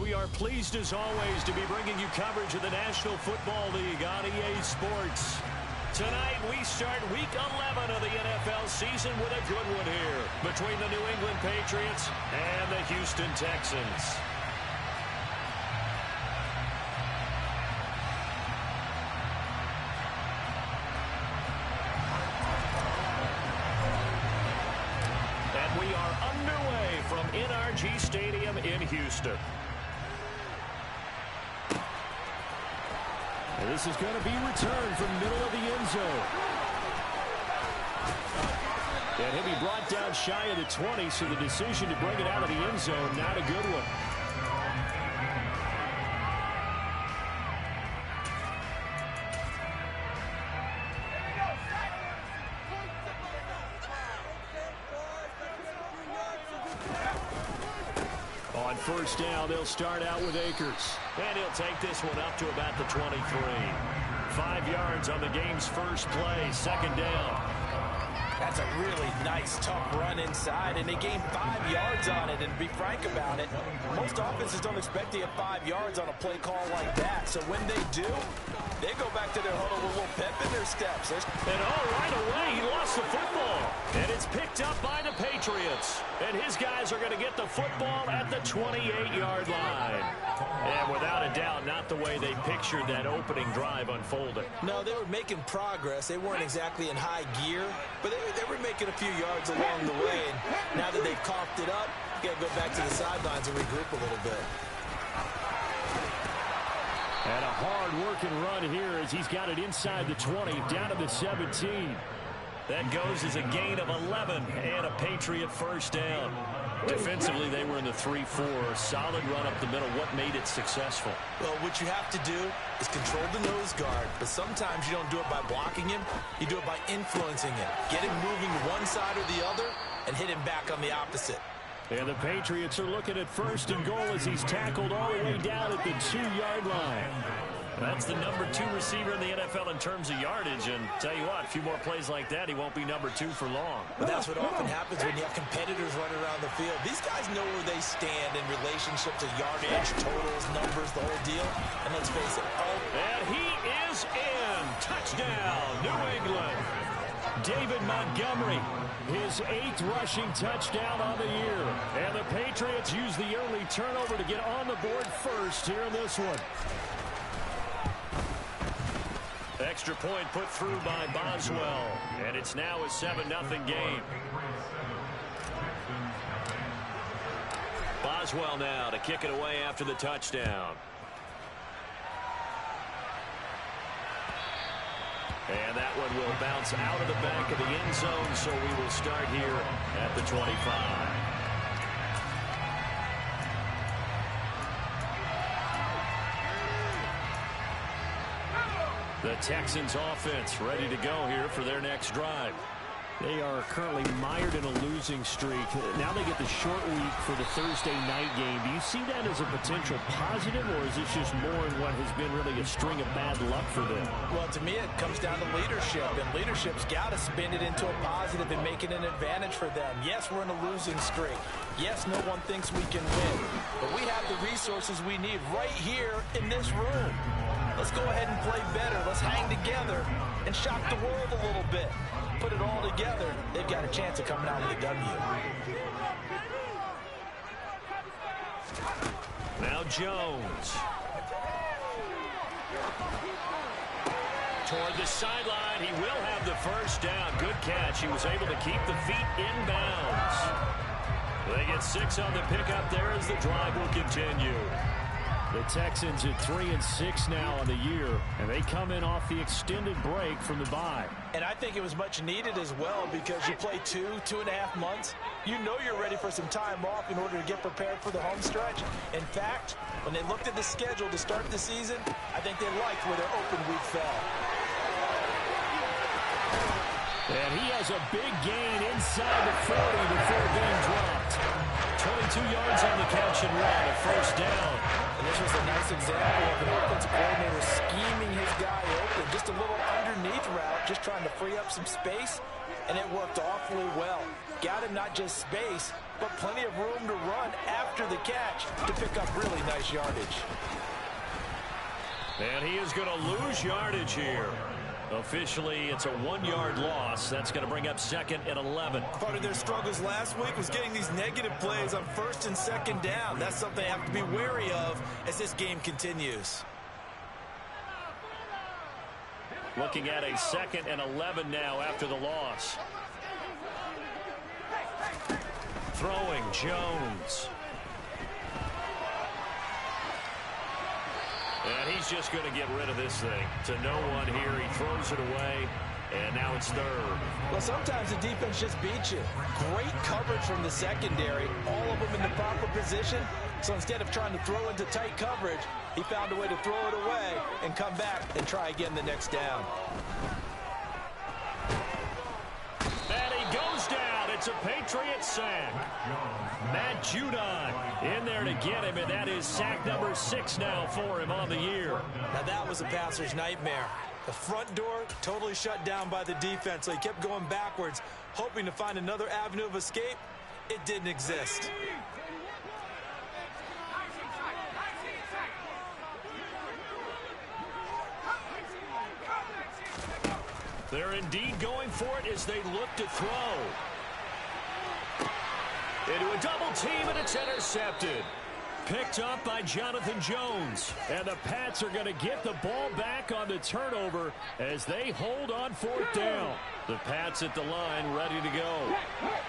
We are pleased, as always, to be bringing you coverage of the National Football League on EA Sports. Tonight, we start Week 11 of the NFL season with a good one here between the New England Patriots and the Houston Texans. And we are underway from NRG Stadium in Houston. And this is going to be returned from middle of the end zone. And he'll be brought down shy of the 20, so the decision to bring it out of the end zone, not a good one. On first down, they'll start out with Akers. And he'll take this one up to about the 23. 5 yards on the game's first play, second down. That's a really nice, tough run inside, and they gained 5 yards on it. And to be frank about it, most offenses don't expect to get 5 yards on a play call like that. So when they do, they go back to their huddle with a little pep in their steps. And right away, he lost the football. And it's picked up by the Patriots. And his guys are going to get the football at the 28-yard line. And without a doubt, not the way they pictured that opening drive unfolding. No, they were making progress. They weren't exactly in high gear, but they were making a few yards along the way. And now that they've coughed it up, you got to go back to the sidelines and regroup a little bit. And a hard-working run here as he's got it inside the 20, down to the 17. That goes as a gain of 11 and a Patriot first down. Defensively, they were in the 3-4. Solid run up the middle. What made it successful? Well, what you have to do is control the nose guard. But sometimes you don't do it by blocking him. You do it by influencing him. Get him moving to one side or the other and hit him back on the opposite. And the Patriots are looking at first and goal as he's tackled all the way down at the 2-yard line. That's the number 2 receiver in the NFL in terms of yardage. And tell you what, a few more plays like that, he won't be number 2 for long. But that's what often happens when you have competitors running around the field. These guys know where they stand in relationship to yardage, totals, numbers, the whole deal. And let's face it. And he is in. Touchdown, New England. David Montgomery, his 8th rushing touchdown on the year. And the Patriots use the early turnover to get on the board first here in this one. Extra point put through by Boswell. And it's now a 7-0 game. Boswell now to kick it away after the touchdown. And that one will bounce out of the back of the end zone, so we will start here at the 25. The Texans offense ready to go here for their next drive. They are currently mired in a losing streak. Now they get the short week for the Thursday night game. Do you see that as a potential positive, or is this just more in what has been really a string of bad luck for them? Well, to me, it comes down to leadership, and leadership's got to spin it into a positive and make it an advantage for them. Yes, we're in a losing streak. Yes, no one thinks we can win, but we have the resources we need right here in this room. Let's go ahead and play better. Let's hang together and shock the world a little bit. Put it all together, they've got a chance of coming out with a W. Now Jones. Toward the sideline, he will have the first down. Good catch. He was able to keep the feet in bounds. They get 6 on the pickup there as the drive will continue. The Texans at 3-6 now on the year, and they come in off the extended break from the bye. And I think it was much needed as well because you play 2.5 months. You know you're ready for some time off in order to get prepared for the home stretch. In fact, when they looked at the schedule to start the season, I think they liked where their open week fell. And he has a big gain inside the 40 before being dropped. 22 yards on the catch and run, a first down. And this was a nice example of an offensive coordinator scheming his guy open. Just a little underneath route, just trying to free up some space, and it worked awfully well. Got him not just space, but plenty of room to run after the catch to pick up really nice yardage. And he is going to lose yardage here. Officially, it's a 1-yard loss. That's going to bring up 2nd and 11. Part of their struggles last week was getting these negative plays on 1st and 2nd down. That's something they have to be wary of as this game continues. Looking at a 2nd and 11 now after the loss. Throwing Jones. And he's just going to get rid of this thing. To no one here. He throws it away. And now it's 3rd. Well, sometimes the defense just beats you. Great coverage from the secondary. All of them in the proper position. So instead of trying to throw into tight coverage, he found a way to throw it away and come back and try again the next down. And he goes down. It's a Patriot sack. Matt Judon in there to get him, and that is sack number 6 now for him on the year. Now that was a passer's nightmare. The front door totally shut down by the defense, so he kept going backwards, hoping to find another avenue of escape. It didn't exist. They're indeed going for it as they look to throw. Into a double team, and it's intercepted. Picked up by Jonathan Jones. And the Pats are going to get the ball back on the turnover as they hold on 4th down. The Pats at the line ready to go.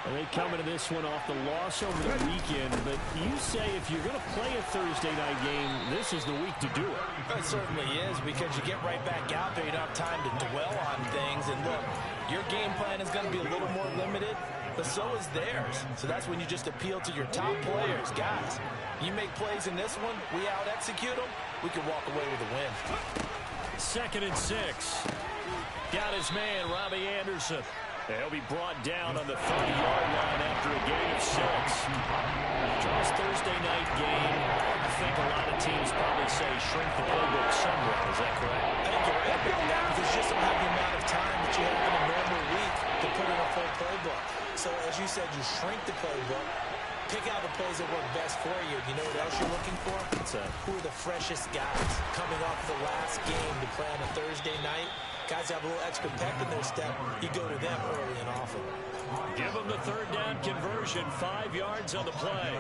And they come into this one off the loss over the weekend. But you say if you're going to play a Thursday night game, this is the week to do it. It certainly is, because you get right back out there. You don't have time to dwell on things. And look, your game plan is going to be a little more limited, but so is theirs. So that's when you just appeal to your top players. Guys, you make plays in this one, we out-execute them, we can walk away with a win. 2nd and 6. Got his man, Robbie Anderson. He'll be brought down on the 30-yard line after a gain of 6. Josh, Thursday night game, I think a lot of teams probably say shrink the playbook somewhat. Is that correct? I think you're right about that, because you just don't have the amount of time that you have in a normal week to put in a full playbook. So, as you said, you shrink the playbook, pick out the plays that work best for you. You know what else you're looking for? Who are the freshest guys coming off the last game to play on a Thursday night? Guys have a little extra pep in their step. You go to them early and often. Give them the 3rd down conversion, 5 yards on the play.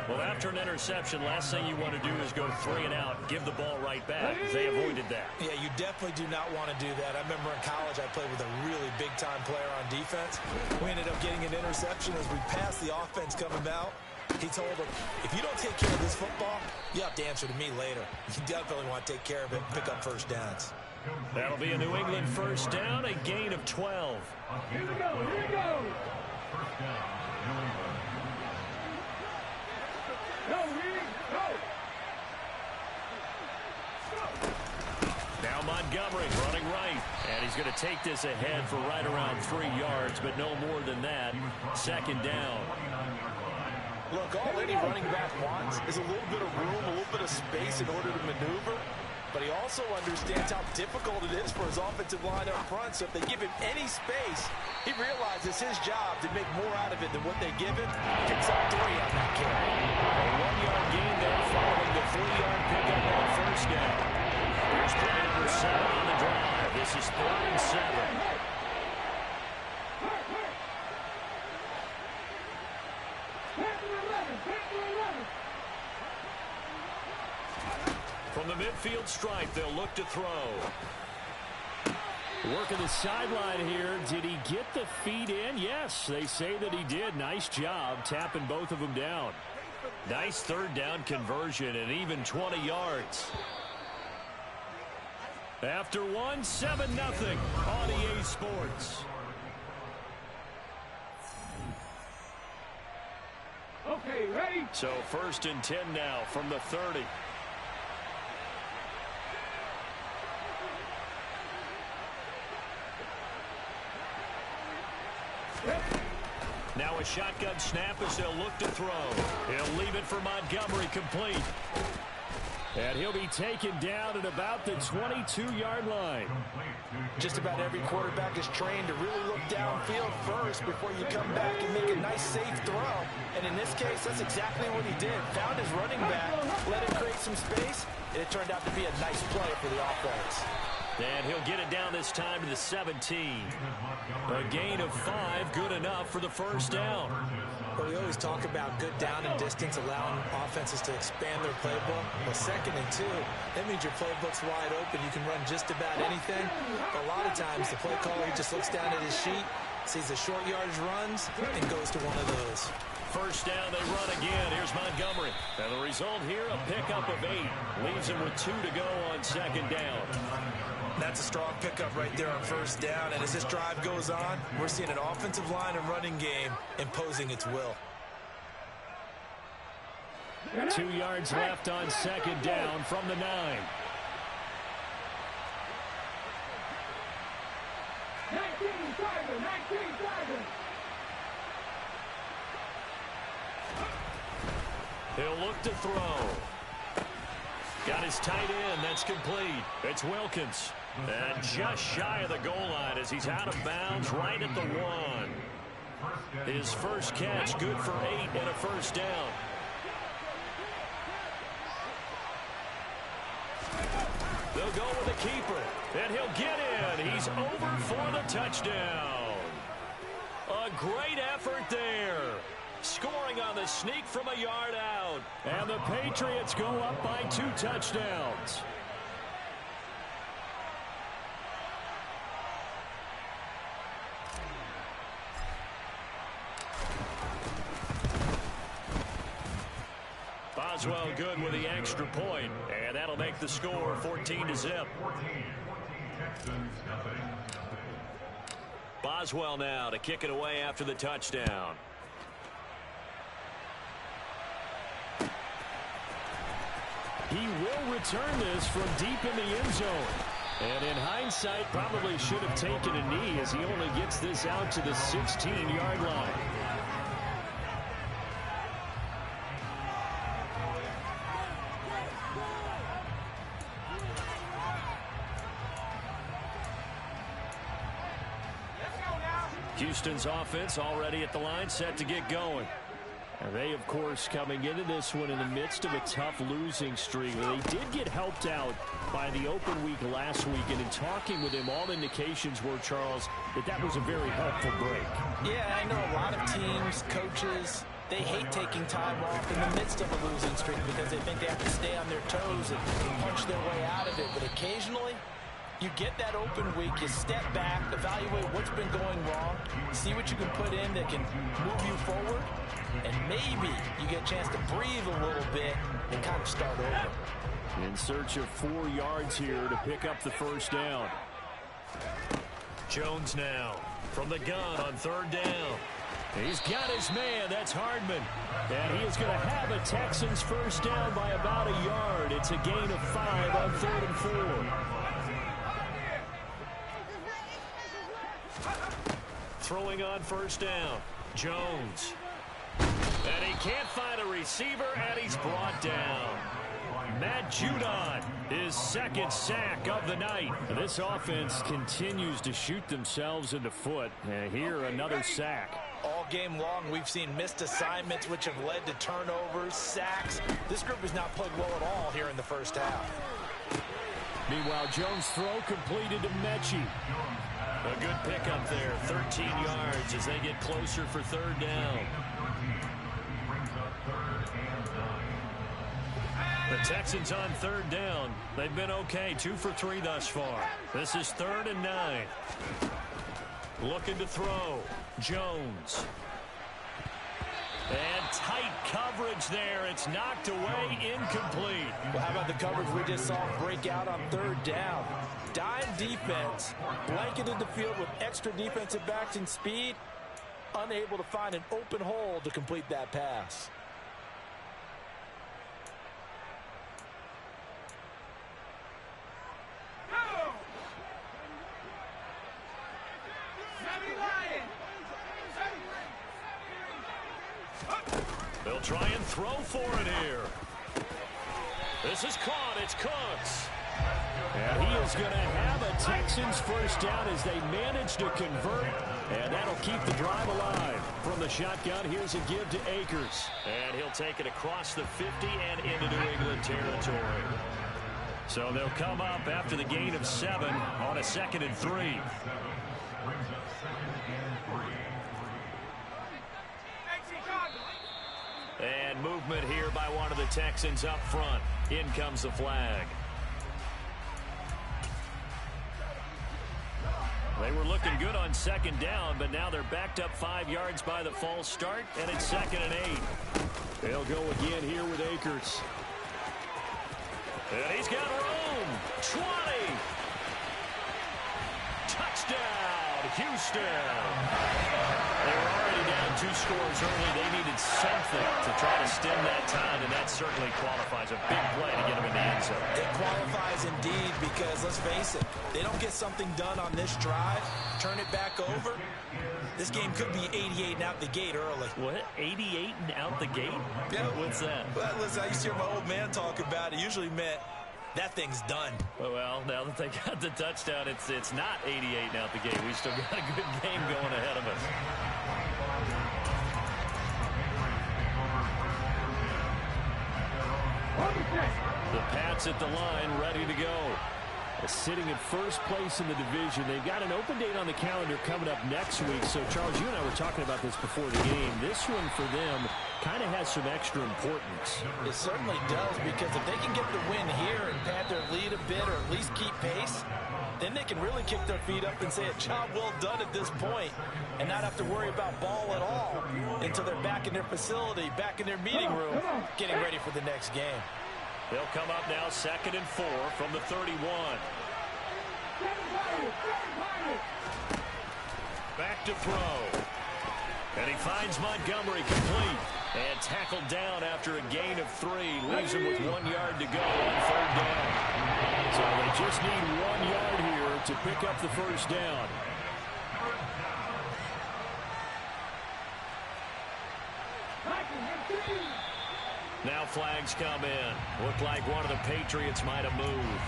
Well, after an interception, last thing you want to do is go 3 and out, give the ball right back. They avoided that. Yeah, you definitely do not want to do that. I remember in college I played with a really big-time player on defense. We ended up getting an interception as we passed the offense coming out. He told him, if you don't take care of this football, you have to answer to me later. You definitely want to take care of it and pick up first downs. That'll be a New England first down, a gain of 12. Here we go, here we go. Now Montgomery running right, and he's going to take this ahead for right around 3 yards, but no more than that. 2nd down. Look, all any running back wants is a little bit of room, a little bit of space in order to maneuver. But he also understands how difficult it is for his offensive line up front. So if they give him any space, he realizes his job to make more out of it than what they give him. Picks up 3 on that carry. A 1-yard gain there following the 3-yard pickup on first down. Here's play number 7 on the drive. This is 3rd and 7. From the midfield stripe, they'll look to throw. Working the sideline here. Did he get the feet in? Yes, they say that he did. Nice job tapping both of them down. Nice third down conversion and even 20 yards. After one, 7-0 on EA Sports. Okay, ready? So 1st and 10 now from the 30. Now a shotgun snap as they'll look to throw. He'll leave it for Montgomery, complete. And he'll be taken down at about the 22-yard line. Just about every quarterback is trained to really look downfield first before you come back and make a nice, safe throw. And in this case, that's exactly what he did. Found his running back, let him create some space, and it turned out to be a nice play for the offense. And he'll get it down this time to the 17. A gain of 5, good enough for the first down. Well, we always talk about good down and distance, allowing offenses to expand their playbook. Well, 2nd and 2, that means your playbook's wide open. You can run just about anything. But a lot of times, the play caller, he just looks down at his sheet, sees the short yardage runs, and goes to one of those. First down, they run again. Here's Montgomery. And the result here, a pickup of 8. Leaves him with 2 to go on 2nd down. That's a strong pickup right there on 1st down. And as this drive goes on, we're seeing an offensive line and running game imposing its will. 2 yards left on 2nd down from the 9. He'll look to throw. Got his tight end. That's complete. It's Wilkins. And just shy of the goal line as he's out of bounds right at the 1. His first catch, good for 8 and a first down. They'll go with the keeper. And he'll get in. He's over for the touchdown. A great effort there. Scoring on the sneak from a yard out. And the Patriots go up by 2 touchdowns. Boswell good with the extra point, and that'll make the score 14-0. Boswell now to kick it away after the touchdown. He will return this from deep in the end zone. And in hindsight, probably should have taken a knee as he only gets this out to the 16-yard line. Houston's offense already at the line, set to get going. And they, of course, coming into this one in the midst of a tough losing streak. They did get helped out by the open week last week, and in talking with him, all indications were, Charles, that was a very helpful break. Yeah, I know a lot of teams, coaches, they hate taking time off in the midst of a losing streak because they think they have to stay on their toes and punch their way out of it. But occasionally, you get that open week, you step back, evaluate what's been going wrong, see what you can put in that can move you forward, and maybe you get a chance to breathe a little bit and kind of start over. In search of 4 yards here to pick up the first down. Jones now from the gun on 3rd down. He's got his man. That's Hardman. And he is going to have a Texans first down by about a yard. It's a gain of 5 on 3rd and 4. Throwing on first down. Jones. And he can't find a receiver, and he's brought down. Matt Judon, his 2nd sack of the night. This offense continues to shoot themselves in the foot. And here, another sack. All game long, we've seen missed assignments, which have led to turnovers, sacks. This group has not played well at all here in the first half. Meanwhile, Jones' throw completed to Mechie. A good pickup there, 13 yards as they get closer for 3rd down. The Texans on third down. They've been okay, 2 for 3 thus far. This is 3rd and 9. Looking to throw. Jones. And tight coverage there. It's knocked away, incomplete. Well, how about the coverage we just saw break out on 3rd down? Dime defense, blanketed the field with extra defensive backs and speed, unable to find an open hole to complete that pass. They'll try and throw for it here. This is caught. It's Cooks. And he is going to have a Texans first down as they manage to convert. And that'll keep the drive alive. From the shotgun, here's a give to Akers. And he'll take it across the 50 and into New England territory. So they'll come up after the gain of 7 on a 2nd and 3. And movement here by one of the Texans up front. In comes the flag. They were looking good on 2nd down, but now they're backed up 5 yards by the false start, and it's 2nd and 8. They'll go again here with Akers. And he's got room. 20. Touchdown, Houston. They were already down 2 scores early. They needed something to try to stem that tide, and that certainly qualifies. A big play to get them in the end zone. It qualifies indeed because, let's face it, they don't get something done on this drive, turn it back over. This game could be 88 and out the gate early. What? 88 and out the gate? Yeah. What's that? Well, listen, I used to hear my old man talk about it. Usually meant that thing's done. Well, now that they got the touchdown, it's not 88 and out the gate. We still got a good game going ahead of us. The Pats at the line, ready to go. Sitting in first place in the division. They've got an open date on the calendar coming up next week. So, Charles, you and I were talking about this before the game. This one for them kind of has some extra importance. It certainly does, because if they can get the win here and pad their lead a bit or at least keep pace, then they can really kick their feet up and say a job well done at this point and not have to worry about ball at all until they're back in their facility, back in their meeting room, getting ready for the next game. They'll come up now 2nd and 4 from the 31. Back to throw. And he finds Montgomery complete. And tackled down after a gain of 3. Leaves him with 1 yard to go on 3rd down. So they just need 1 yard here to pick up the first down. Now flags come in. Looked like one of the Patriots might have moved.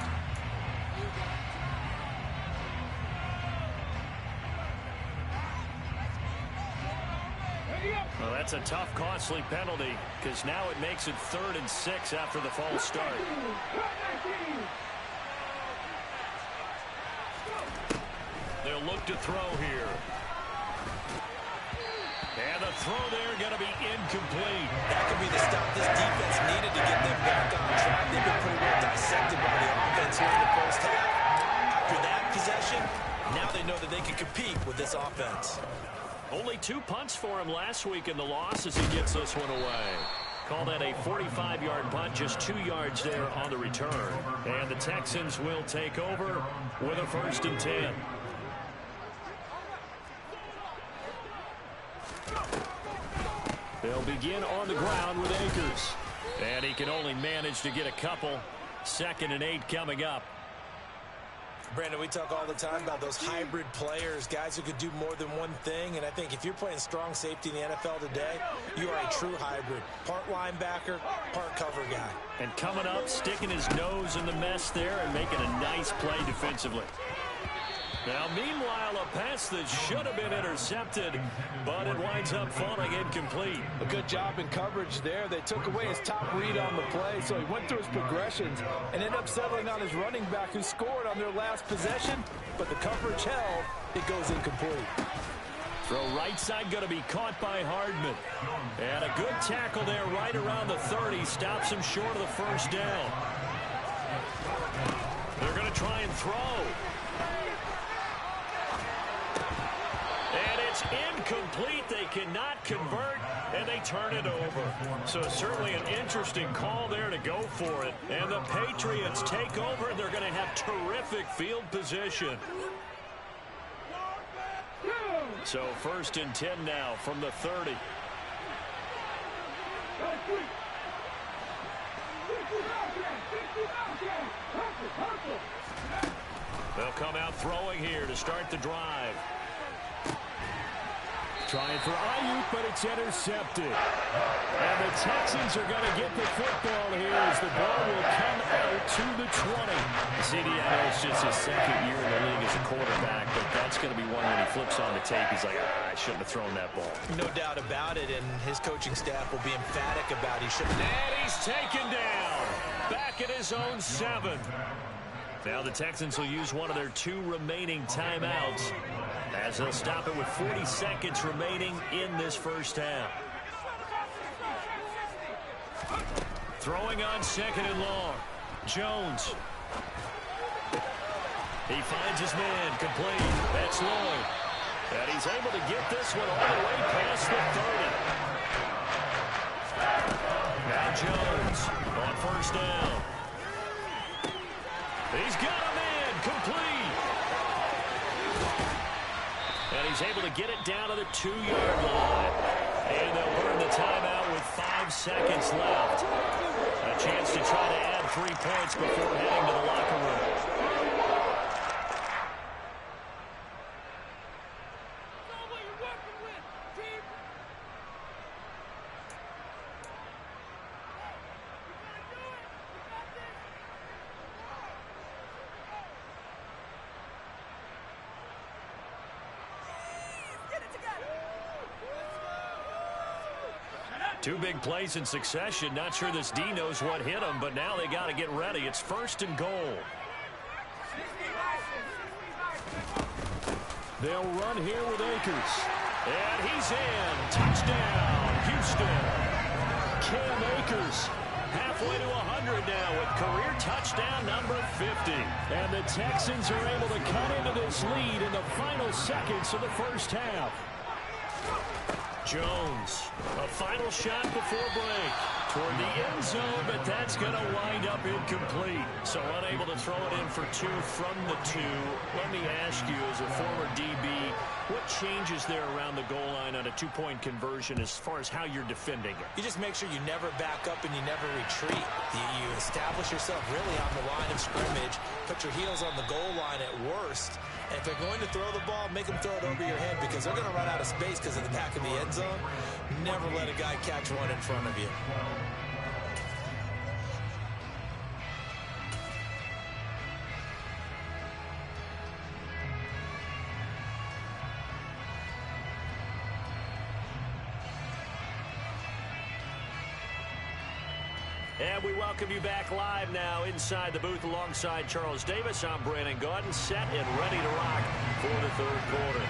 Well, that's a tough, costly penalty, because now it makes it 3rd and 6 after the false start. They'll look to throw here. And the throw there going to be incomplete. That could be the stop this defense needed to get them back on track. They've been pretty well dissected by the offense here in the first half. After that possession, now they know that they can compete with this offense. Only 2 punts for him last week in the loss as he gets this one away. Call that a 45-yard punt, just 2 yards there on the return. And the Texans will take over with a 1st and 10. They'll begin on the ground with Akers. And he can only manage to get a couple. 2nd and 8 coming up. Brandon, we talk all the time about those hybrid players, guys who could do more than one thing. And I think if you're playing strong safety in the NFL today, you are a true hybrid. Part linebacker, part cover guy. And coming up, sticking his nose in the mess there and making a nice play defensively. Now, meanwhile, a pass that should have been intercepted, but it winds up falling incomplete. A good job in coverage there. They took away his top read on the play, so he went through his progressions and ended up settling on his running back who scored on their last possession, but the coverage held. It goes incomplete. Throw right side going to be caught by Hardman. And a good tackle there right around the 30. Stops him short of the first down. They're going to try and throw. And it's incomplete. They cannot convert, and they turn it over. So certainly an interesting call there to go for it. And the Patriots take over, and they're going to have terrific field position. So 1st and 10 now from the 30. They'll come out throwing here to start the drive. Trying for Ayuk, but it's intercepted. And the Texans are going to get the football here as the ball will come out to the 20. CD, I know it's just his second year in the league as a quarterback, but that's going to be one when he flips on the tape. He's like, I shouldn't have thrown that ball. No doubt about it, and his coaching staff will be emphatic about he shouldn't. And he's taken down. Back at his own 7. Now the Texans will use one of their 2 remaining timeouts as they'll stop it with 40 seconds remaining in this first half. Throwing on 2nd and long. Jones. He finds his man complete. That's Lloyd. And he's able to get this one all the way past the 30. Now Jones on 1st down. He's got a man complete. And he's able to get it down to the 2-yard line. And they'll burn the timeout with 5 seconds left. A chance to try to add 3 points before heading to the locker room. Two big plays in succession. Not sure this D knows what hit him, but now they got to get ready. It's 1st and goal. They'll run here with Akers. And he's in. Touchdown, Houston. Cam Akers halfway to 100 now with career touchdown number 50. And the Texans are able to cut into this lead in the final seconds of the first half. Jones, a final shot before break toward the end zone, but that's going to wind up incomplete. So unable to throw it in for 2 from the 2. Let me ask you, as a former DB, what changes there around the goal line on a 2-point conversion as far as how you're defending it? You just make sure you never back up and you never retreat. You establish yourself really on the line of scrimmage, put your heels on the goal line at worst. And if they're going to throw the ball, make them throw it over your head because they're going to run out of space because of the back of the end zone. Never let a guy catch one in front of you. And we welcome you back live now inside the booth alongside Charles Davis. I'm Brandon Gaudin, set and ready to rock for the 3rd quarter.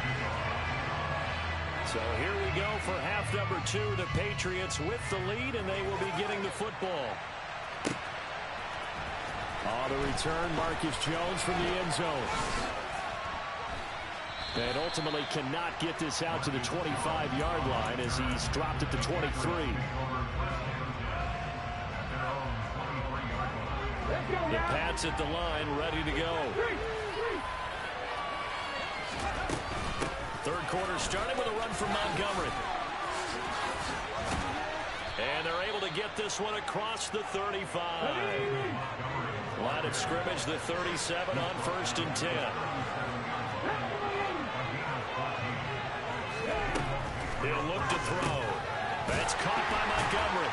So here we go for half number 2. The Patriots with the lead, and they will be getting the football. On the return, Marcus Jones from the end zone. And ultimately cannot get this out to the 25-yard line as he's dropped at the 23. The Pats at the line, ready to go. 3rd quarter started with a run from Montgomery. And they're able to get this one across the 35. Line of scrimmage, the 37 on 1st and 10. He'll look to throw. That's caught by Montgomery.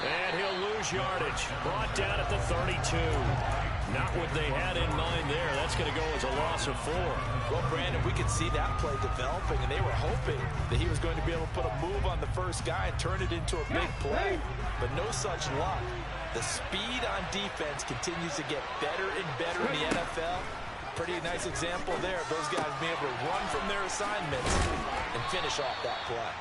And he'll lose yardage. Brought down at the 32. Not what they had in mind there. That's going to go as a loss of 4. Well, Brandon, we could see that play developing, and they were hoping that he was going to be able to put a move on the first guy and turn it into a big play. But no such luck. The speed on defense continues to get better and better in the NFL. Pretty nice example there of those guys being able to run from their assignments and finish off that play.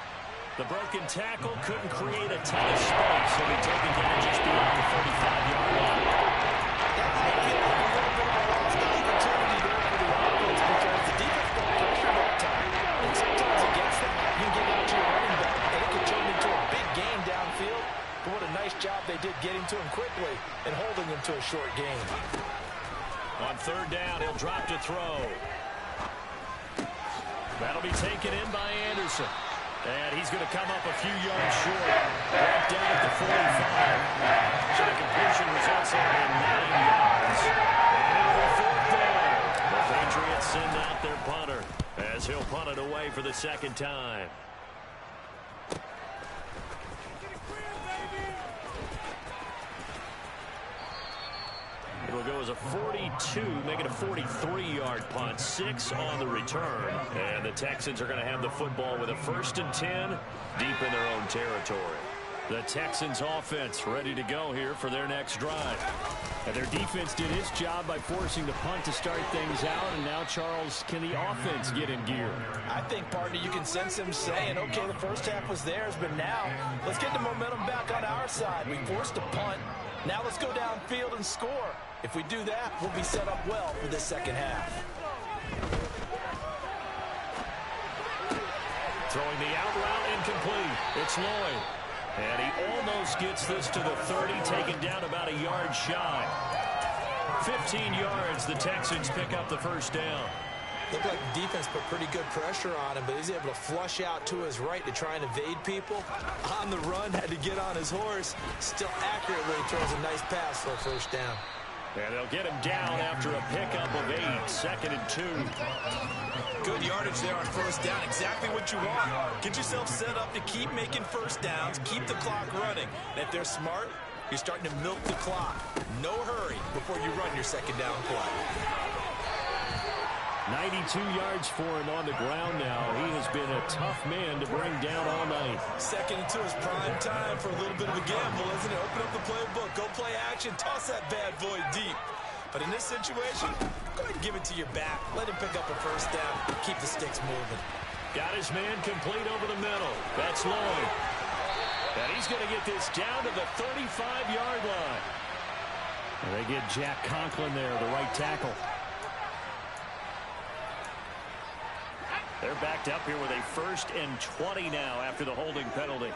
The broken tackle couldn't create a ton of space, so he taken down just beyond the 35-yard line. That might feel like a little bit of a lost opportunity there for the offense because the defense got pressure that time. And sometimes against that, you get out to your running back, and it can turn into a big gain downfield. But what a nice job they did getting to him quickly and holding him to a short gain. On third down, he'll drop to throw. That'll be taken in by Anderson. And he's going to come up a few yards short. Right down at the 45. So the completion results in 9 yards. And it'll be fourth down. The Patriots send out their punter as he'll punt it away for the second time. It'll go as a 42, make it a 43-yard punt, 6 on the return. And the Texans are going to have the football with a 1st and 10 deep in their own territory. The Texans offense ready to go here for their next drive. And their defense did its job by forcing the punt to start things out. And now, Charles, can the offense get in gear? I think, partner, you can sense him saying, okay, the first half was theirs, but now let's get the momentum back on our side. We forced a punt. Now let's go downfield and score. If we do that, we'll be set up well for this second half. Throwing the out route incomplete. It's Lloyd. And he almost gets this to the 30, taken down about a yard shy. 15 yards, the Texans pick up the first down. Looked like the defense put pretty good pressure on him, but he's able to flush out to his right to try and evade people. On the run, had to get on his horse. Still accurately throws a nice pass for a first down. And they'll get him down after a pickup of 8, 2nd and 2. Good yardage there on first down. Exactly what you want. Get yourself set up to keep making first downs, keep the clock running. And if they're smart, you're starting to milk the clock. No hurry before you run your second down play. 92 yards for him on the ground now. He has been a tough man to bring down all night. 2nd and 2 is prime time for a little bit of a gamble, isn't it? Open up the playbook, go play action, toss that bad boy deep. But in this situation, go ahead and give it to your back. Let him pick up a first down. Keep the sticks moving. Got his man complete over the middle. That's Lloyd. And he's going to get this down to the 35-yard line. And they get Jack Conklin there, the right tackle. They're backed up here with a 1st and 20 now after the holding penalty.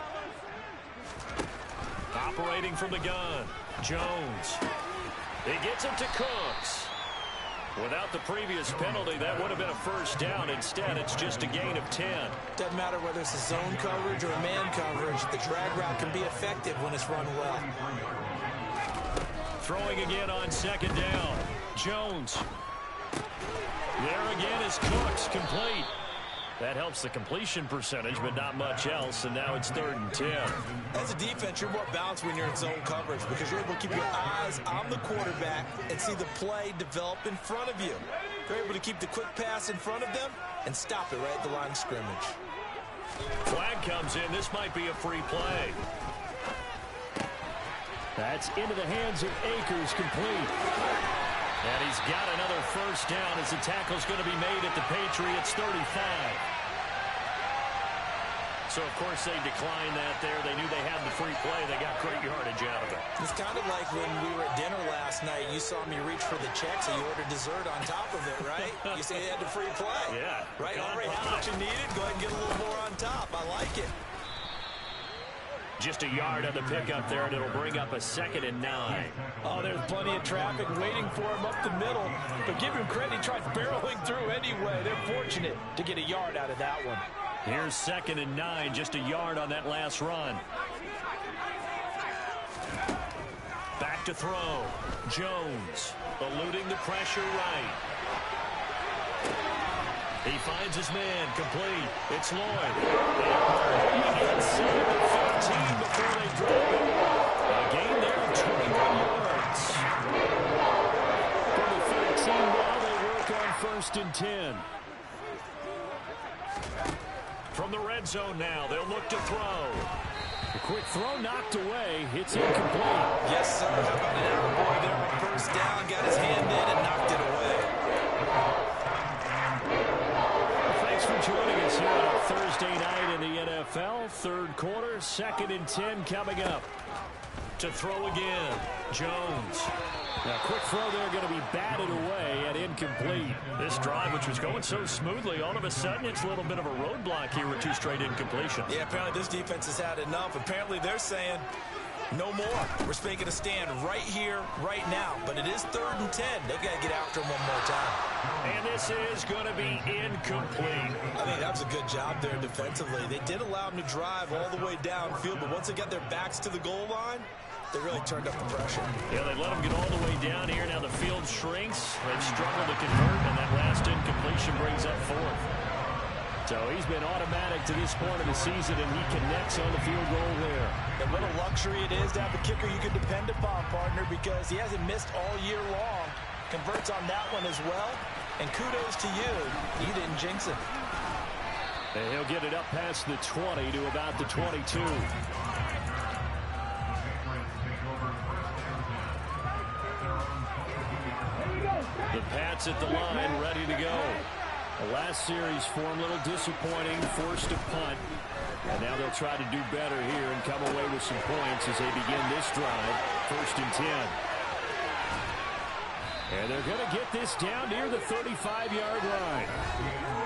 Operating from the gun, Jones. He gets it to Cooks. Without the previous penalty, that would have been a first down. Instead, it's just a gain of 10. Doesn't matter whether it's a zone coverage or a man coverage. The drag route can be effective when it's run well. Throwing again on 2nd down. Jones. There again is Cooks, complete. That helps the completion percentage, but not much else, and now it's 3rd and 10. As a defense, you're more balanced when you're in zone coverage because you're able to keep your eyes on the quarterback and see the play develop in front of you. You're able to keep the quick pass in front of them and stop it right at the line of scrimmage. Flag comes in. This might be a free play. That's into the hands of Akers, complete. And he's got another first down as the tackle's going to be made at the Patriots 35. So, of course, they declined that there. They knew they had the free play. They got great yardage out of it. It's kind of like when we were at dinner last night. You saw me reach for the check, so you ordered dessert on top of it, right? You say you had the free play. Yeah. Right? Already had what you needed. Go ahead and get a little more on top. I like it. Just a yard on the pickup there, and it'll bring up a 2nd and 9. Oh, there's plenty of traffic waiting for him up the middle. But give him credit, he tried barreling through anyway. They're fortunate to get a yard out of that one. Here's 2nd and 9, just a yard on that last run. Back to throw. Jones eluding the pressure right. He finds his man, complete. It's Lloyd. Inside the 15 before they drop it. A gain there of 21 yards. From the 13 now, they work on 1st and 10. From the red zone now, they'll look to throw. A quick throw knocked away. It's incomplete. Yes, sir. How about an attaboy there on first down? Got his hand in and knocked it away. NFL, third quarter, 2nd and 10 coming up. To throw again, Jones. Now, quick throw there, going to be batted away and incomplete. This drive, which was going so smoothly, all of a sudden it's a little bit of a roadblock here with 2 straight incompletions. Yeah, apparently this defense has had enough. Apparently they're saying no more. We're making a stand right here, right now. But it is 3rd and 10. They've got to get after him one more time. And this is going to be incomplete. I think that was a good job there defensively. They did allow him to drive all the way downfield, but once they got their backs to the goal line, they really turned up the pressure. Yeah, they let him get all the way down here. Now the field shrinks. They've struggled to convert, and that last incompletion brings up 4th. So he's been automatic to this point of the season, and he connects on the field goal there. And what a luxury it is to have a kicker you can depend upon, partner, because he hasn't missed all year long. Converts on that one as well. And kudos to you. You didn't jinx it. And he'll get it up past the 20 to about the 22. The Pats at the line, ready to go. The last series for him, a little disappointing, forced a punt. And now they'll try to do better here and come away with some points as they begin this drive, 1st and 10. And they're going to get this down near the 35-yard line.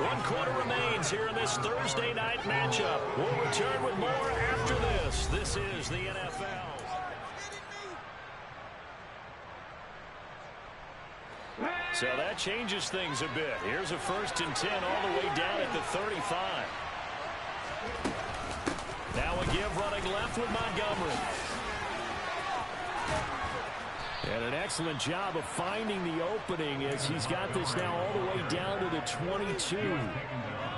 1 quarter remains here in this Thursday night matchup. We'll return with more after this. This is the NFL. So that changes things a bit. Here's a 1st and 10 all the way down at the 35. Now a give running left with Montgomery. And an excellent job of finding the opening as he's got this now all the way down to the 22.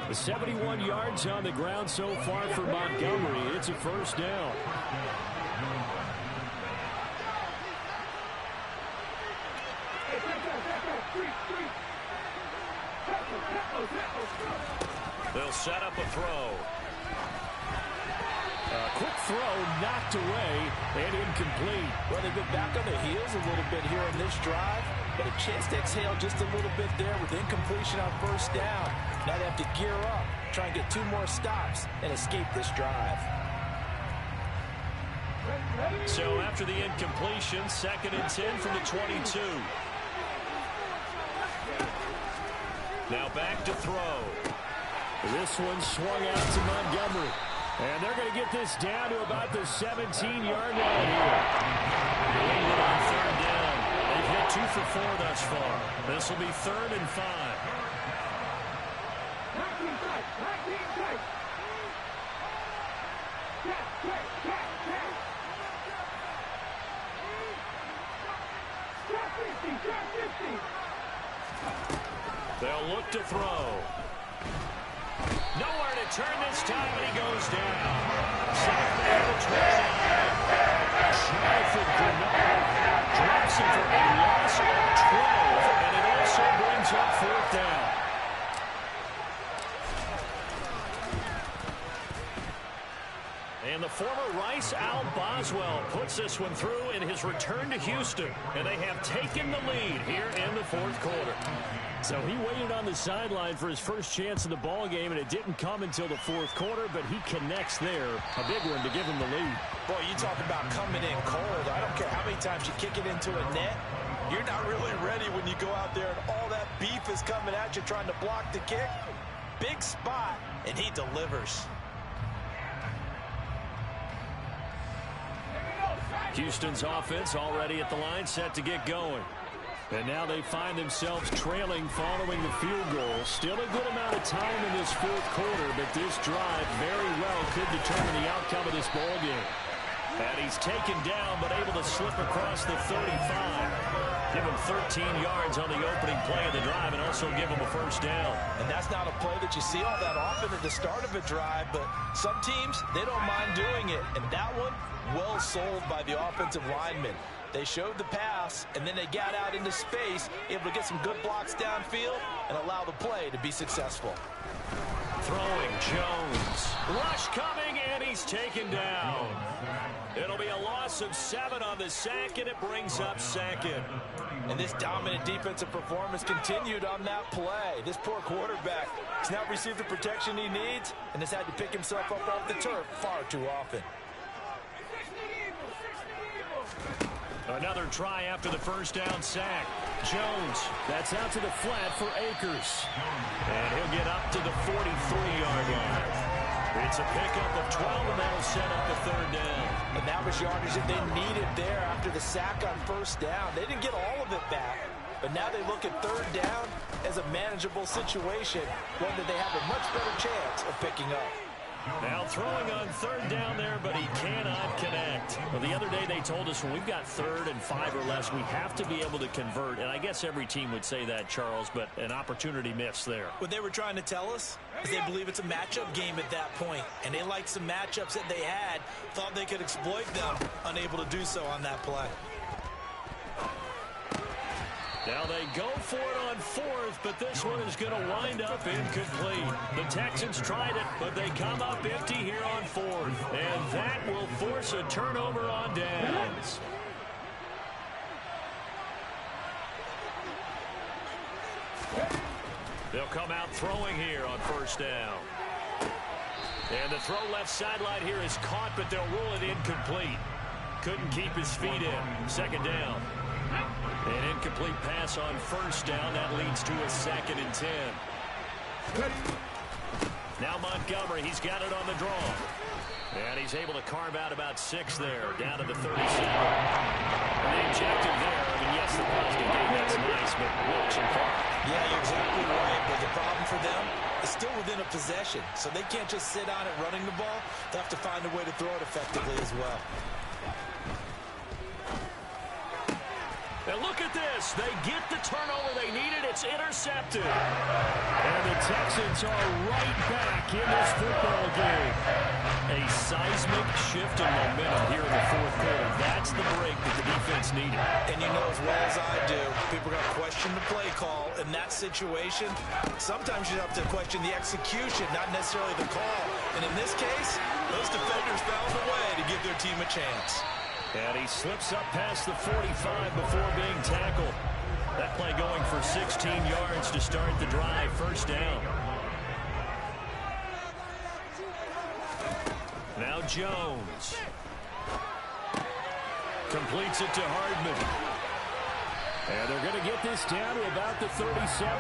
The 71 yards on the ground so far for Montgomery. It's a 1st down. They'll set up a throw. Quick throw knocked away and incomplete. Well, they've been back on their heels a little bit here in this drive, but a chance to exhale just a little bit there with incompletion on 1st down. Now they have to gear up, try and get 2 more stops and escape this drive. So after the incompletion, 2nd and 10 from the 22. Now back to throw. This one swung out to Montgomery. And they're going to get this down to about the 17-yard line here. New England on 3rd down. They've hit 2 for 4 thus far. This will be 3rd and 5. They'll look to throw. Nowhere to turn this time, and he goes down. Sacked at the 29. Jonathan Bernard drops him for a loss of 12, and it also brings up 4th down. And the former Rice Al Boswell puts this one through in his return to Houston, and they have taken the lead here in the 4th quarter. So he waited on the sideline for his first chance in the ball game, and it didn't come until the 4th quarter, but he connects there. A big one to give him the lead. Boy, you talk about coming in cold. I don't care how many times you kick it into a net. You're not really ready when you go out there and all that beef is coming at you trying to block the kick. Big spot, and he delivers. Houston's offense already at the line, set to get going. And now they find themselves trailing following the field goal. Still a good amount of time in this 4th quarter, but this drive very well could determine the outcome of this ball game. And he's taken down, but able to slip across the 35. Give him 13 yards on the opening play of the drive and also give him a 1st down. And that's not a play that you see all that often at the start of a drive, but some teams, they don't mind doing it. And that one, well sold by the offensive lineman. They showed the pass, and then they got out into space, able to get some good blocks downfield and allow the play to be successful. Throwing Jones. Rush coming, and he's taken down. It'll It'll be a loss of 7 on the sack, and it brings up second. And this dominant defensive performance continued on that play. This poor quarterback has not received the protection he needs and has had to pick himself up off the turf far too often. Another try after the first down sack. Jones, that's out to the flat for Akers. And he'll get up to the 43-yard line. It's a pickup of 12, and that'll set up a third down. And that was yardage that they needed there after the sack on first down. They didn't get all of it back, but now they look at third down as a manageable situation, one that they have a much better chance of picking up. Now throwing on third down there, but he cannot connect. Well, the other day they told us when we've got 3rd and 5 or less, we have to be able to convert. And I guess every team would say that, Charles, but an opportunity missed there. What they were trying to tell us is they believe it's a matchup game at that point. And they liked some matchups that they had, thought they could exploit them, unable to do so on that play. Now they go for it on 4th, but this one is going to wind up incomplete. The Texans tried it, but they come up empty here on 4th. And that will force a turnover on downs. They'll come out throwing here on first down. And the throw left sideline here is caught, but they'll rule it incomplete. Couldn't keep his feet in. Second down. An incomplete pass on first down. That leads to a 2nd and 10. Now Montgomery, he's got it on the draw. And he's able to carve out about 6 there, down to the 37. And the objective there, I mean, yes, the positive game, that's nice, but Wilkes and Clark. Yeah, you're exactly right. But the problem for them is still within a possession. So they can't just sit on it running the ball. They have to find a way to throw it effectively as well. And look at this. They get the turnover they needed. It's intercepted. And the Texans are right back in this football game. A seismic shift in momentum here in the 4th quarter. That's the break that the defense needed. And you know as well as I do, people are going to question the play call in that situation. Sometimes you have to question the execution, not necessarily the call. And in this case, those defenders found a way to give their team a chance. And he slips up past the 45 before being tackled. That play going for 16 yards to start the drive. First down. Now Jones. Completes it to Hardman. And they're going to get this down to about the 37.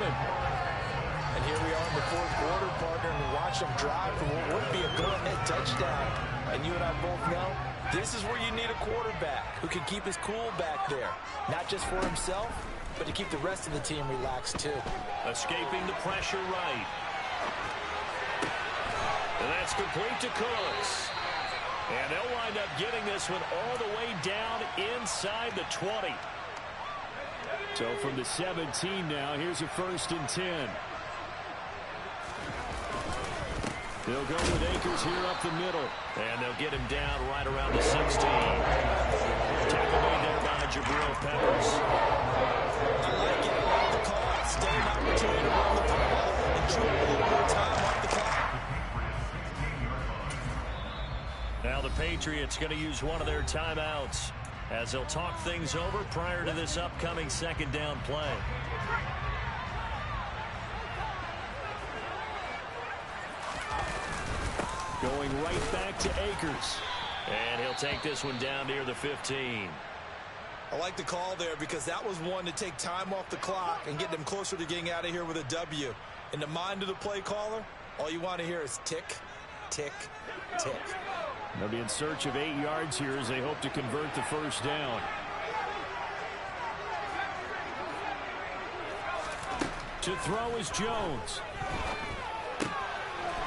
And here we are in the 4th quarter, partner, and watch them drive for what would be a go-ahead touchdown. And you and I both know this is where you need a quarterback who can keep his cool back there. Not just for himself, but to keep the rest of the team relaxed too. Escaping the pressure right. And that's complete to Cooks. And they'll wind up getting this one all the way down inside the 20. So from the 17 now, here's a 1st and 10. They'll go with Akers here up the middle. And they'll get him down right around the 16. Tackle made there by Jabril Peppers. I like it. I like the call. Stay an opportunity to run the football and chew a little more time off the clock. Now the Patriots going to use one of their timeouts as they'll talk things over prior to this upcoming 2nd down play. Going right back to Akers. And he'll take this one down near the 15. I like the call there because that was one to take time off the clock and get them closer to getting out of here with a W. In the mind of the play caller, all you want to hear is tick, tick, tick. They'll be in search of 8 yards here as they hope to convert the first down. To throw is Jones.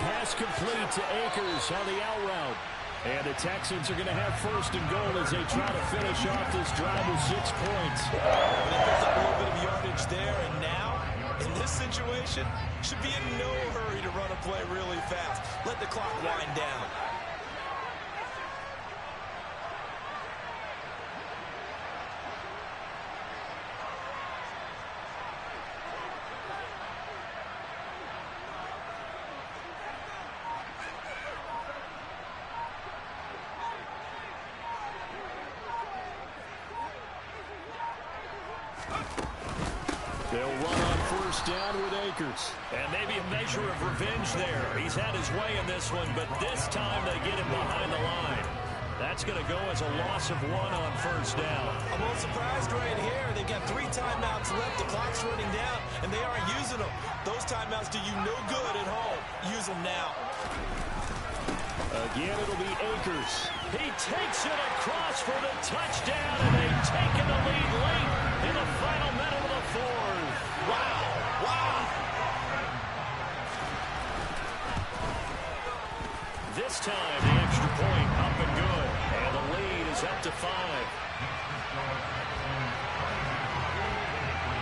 Pass complete to Akers on the out route. And the Texans are going to have 1st and goal as they try to finish off this drive with 6 points. They picked up a little bit of yardage there, and now, in this situation, should be in no hurry to run a play really fast. Let the clock wind down. They'll run on first down with Akers. And maybe a measure of revenge there. He's had his way in this one, but this time they get him behind the line. That's going to go as a loss of 1 on first down. I'm a little surprised right here. They've got 3 timeouts left. The clock's running down, and they aren't using them. Those timeouts do you no good at home. Use them now. Again, it'll be Akers. He takes it across for the touchdown, and they've taken the lead late in the final minute of the fourth. Wow. Wow. This time, the extra point up and good. And the lead is up to 5.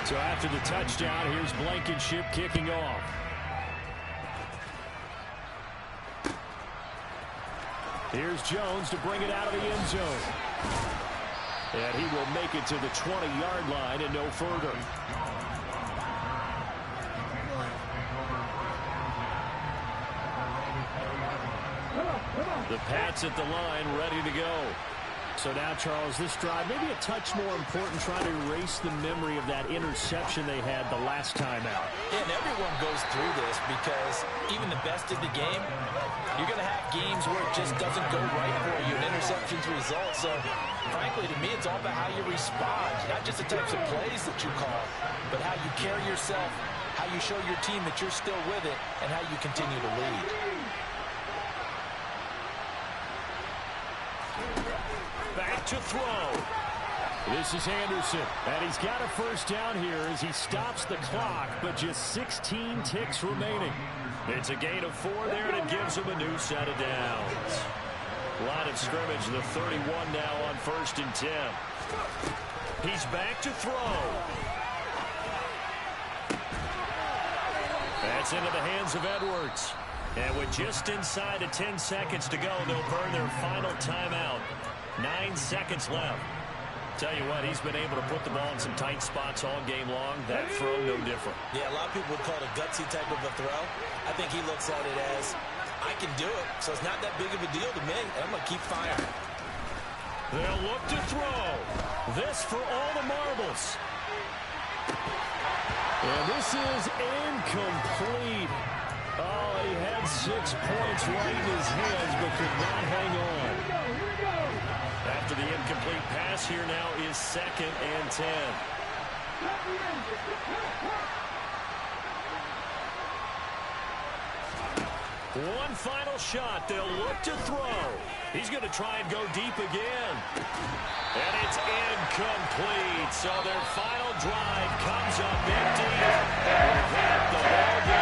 So after the touchdown, here's Blankenship kicking off. Here's Jones to bring it out of the end zone. And he will make it to the 20-yard line and no further. The Pats at the line, ready to go. So now, Charles, this drive, maybe a touch more important, trying to erase the memory of that interception they had the last time out. Yeah, and everyone goes through this because even the best of the game, you're going to have games where it just doesn't go right for you, and interceptions result. So, frankly, to me, it's all about how you respond, not just the types of plays that you call, but how you carry yourself, how you show your team that you're still with it, and how you continue to lead. Back to throw. This is Anderson, and he's got a first down here as he stops the clock, but just 16 ticks remaining. It's a gain of 4 there, and it gives him a new set of downs. Line of scrimmage, the 31 now on 1st and 10. He's back to throw. That's into the hands of Edwards. And with just inside of 10 seconds to go, they'll burn their final timeout. 9 seconds left. Tell you what, he's been able to put the ball in some tight spots all game long. That throw, no different. Yeah, a lot of people would call it a gutsy type of a throw. I think he looks at it as, I can do it, so it's not that big of a deal to me, and I'm going to keep firing. They'll look to throw. This for all the marbles. And this is incomplete. Oh, he had 6 points right in his hands, but could not hang on. After the incomplete pass, here now is 2nd and 10. One final shot. They'll look to throw. He's going to try and go deep again. And it's incomplete. So their final drive comes up empty. And with that, the ball game